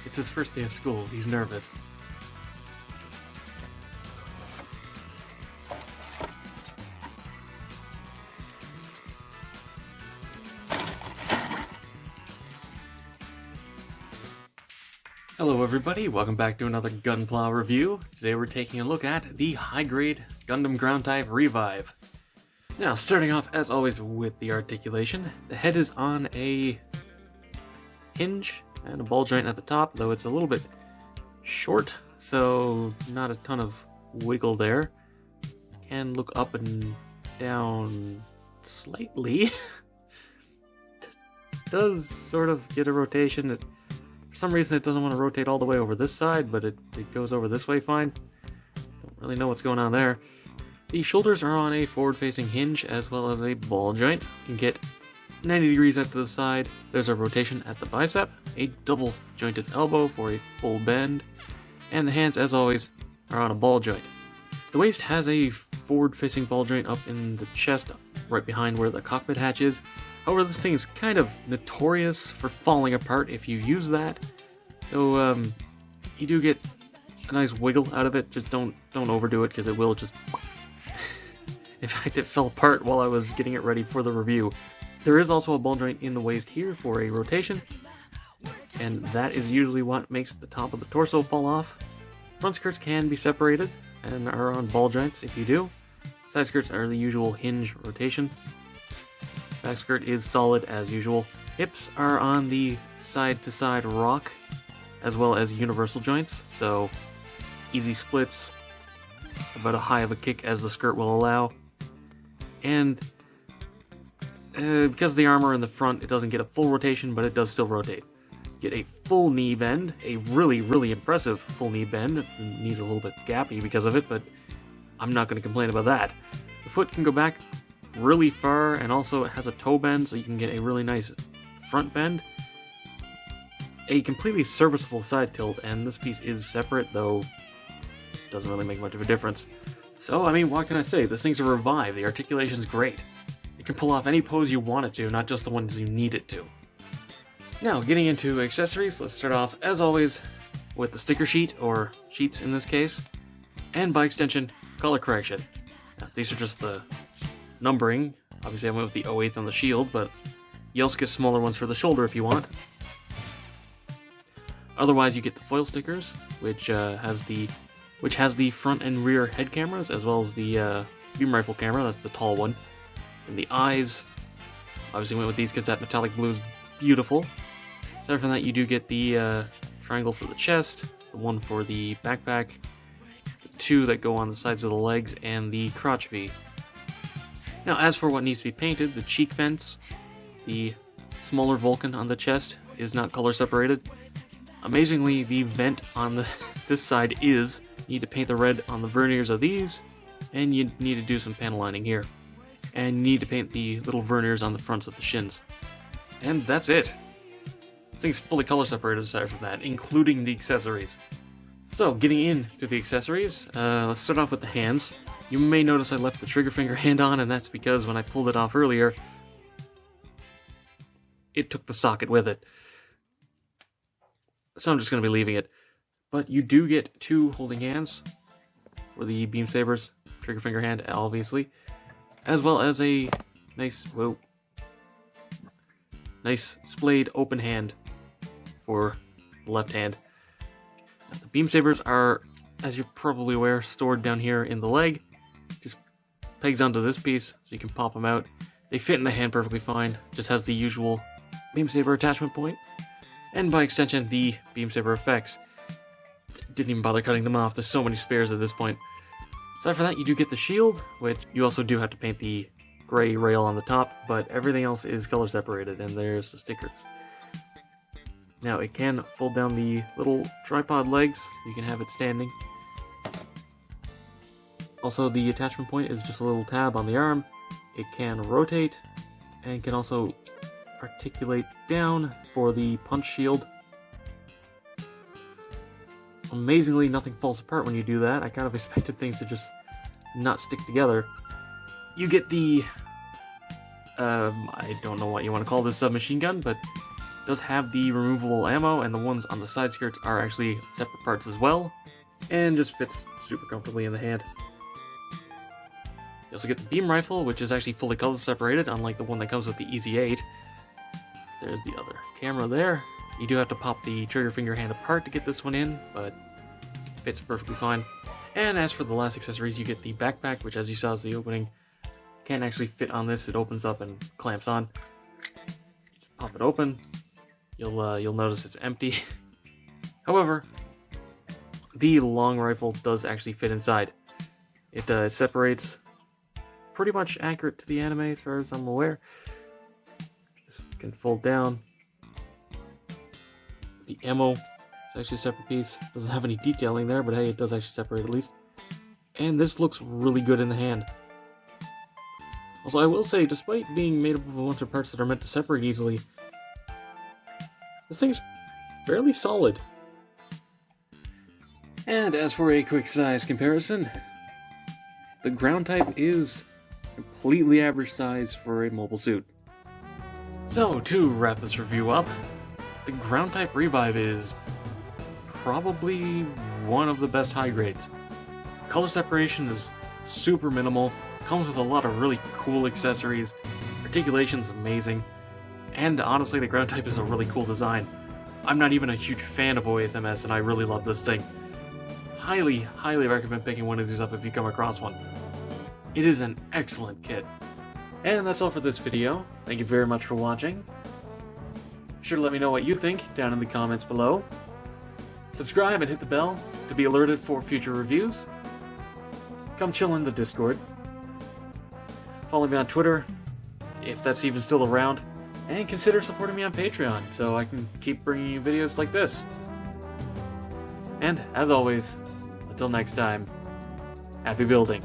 It's his first day of school. He's nervous. Hello everybody, welcome back to another Gunpla review. Today we're taking a look at the high-grade Gundam Ground Type Revive. Now, starting off as always with the articulation, the head is on a hinge and a ball joint at the top, though it's a little bit short, so not a ton of wiggle there. Can look up and down slightly. Does sort of get a rotation. For some reason it doesn't want to rotate all the way over this side, but it goes over this way fine. Don't really know what's going on there. The shoulders are on a forward-facing hinge as well as a ball joint. You can get 90 degrees out to the side. There's a rotation at the bicep, a double jointed elbow for a full bend, and the hands, as always, are on a ball joint. The waist has a forward-facing ball joint up in the chest, right behind where the cockpit hatch is. However, this thing is kind of notorious for falling apart if you use that. So, you do get a nice wiggle out of it. Just don't overdo it, because it will just... In fact, it fell apart while I was getting it ready for the review. There is also a ball joint in the waist here for a rotation, and that is usually what makes the top of the torso fall off. Front skirts can be separated and are on ball joints if you do. Side skirts are the usual hinge rotation. Back skirt is solid as usual. Hips are on the side-to-side rock, as well as universal joints, so easy splits, about as high of a kick as the skirt will allow. And because of the armor in the front, it doesn't get a full rotation, but it does still rotate. Get a full knee bend, a really impressive full knee bend. The knee's a little bit gappy because of it, but I'm not going to complain about that. The foot can go back really far, and also it has a toe bend, so you can get a really nice front bend. A completely serviceable side tilt, and this piece is separate, though it doesn't really make much of a difference. So, I mean, what can I say? This thing's a Revive. The articulation's great. It can pull off any pose you want it to, not just the ones you need it to. Now, getting into accessories, let's start off, as always, with the sticker sheet, or sheets in this case, and by extension, color correction. Now, these are just the numbering. Obviously I went with the 08th on the shield, but you also get smaller ones for the shoulder if you want. Otherwise, you get the foil stickers, which has the front and rear head cameras, as well as the beam rifle camera. That's the tall one. And the eyes, obviously went with these because that metallic blue is beautiful. Aside from that, you do get the triangle for the chest, the one for the backpack, the two that go on the sides of the legs, and the crotch V. Now, as for what needs to be painted, the cheek vents, the smaller Vulcan on the chest is not color separated. Amazingly, the vent on this side is. You need to paint the red on the verniers of these, and you need to do some panel lining here. And you need to paint the little verniers on the fronts of the shins. And that's it. This thing's fully color separated aside from that, including the accessories. So, getting into the accessories, let's start off with the hands. You may notice I left the trigger finger hand on, and that's because when I pulled it off earlier, it took the socket with it. So I'm just going to be leaving it. But you do get two holding hands for the beam sabers, trigger finger hand, obviously, as well as a nice splayed open hand for the left hand. Now, the beam sabers are, as you're probably aware, stored down here in the leg. Just pegs onto this piece, so you can pop them out. They fit in the hand perfectly fine. Just has the usual beam saber attachment point, and by extension, the beam saber effects. Didn't even bother cutting them off. There's so many spares at this point. Aside from that, you do get the shield, which you also do have to paint the gray rail on the top, but everything else is color separated, and there's the stickers. Now, it can fold down the little tripod legs, so you can have it standing. Also, the attachment point is just a little tab on the arm. It can rotate, and can also articulate down for the punch shield. Amazingly, nothing falls apart when you do that. I kind of expected things to just not stick together. You get the, I don't know what you want to call this submachine gun, but does have the removable ammo, and the ones on the side skirts are actually separate parts as well, and just fits super comfortably in the hand. You also get the beam rifle, which is actually fully color separated, unlike the one that comes with the Easy 8. There's the other camera there. You do have to pop the trigger finger hand apart to get this one in, but it fits perfectly fine. And as for the last accessories, you get the backpack, which, as you saw, is the opening. Can't actually fit on this. It opens up and clamps on. Just pop it open. You'll notice it's empty. However, the long rifle does actually fit inside. It separates pretty much accurate to the anime, as far as I'm aware. This can fold down. The ammo is actually a separate piece. Doesn't have any detailing there, but hey, it does actually separate at least. And this looks really good in the hand. Also, I will say, despite being made up of a bunch of parts that are meant to separate easily, this thing's fairly solid. And as for a quick size comparison, the ground type is completely average size for a mobile suit. So, to wrap this review up, the ground type Revive is probably one of the best high grades. Color separation is super minimal, comes with a lot of really cool accessories, articulation is amazing, and honestly the ground type is a really cool design. I'm not even a huge fan of OAFMS and I really love this thing. Highly recommend picking one of these up if you come across one. It is an excellent kit. And that's all for this video. Thank you very much for watching. Be sure to let me know what you think down in the comments below. Subscribe and hit the bell to be alerted for future reviews. Come chill in the Discord. Follow me on Twitter, if that's even still around. And consider supporting me on Patreon so I can keep bringing you videos like this. And, as always, until next time, happy building.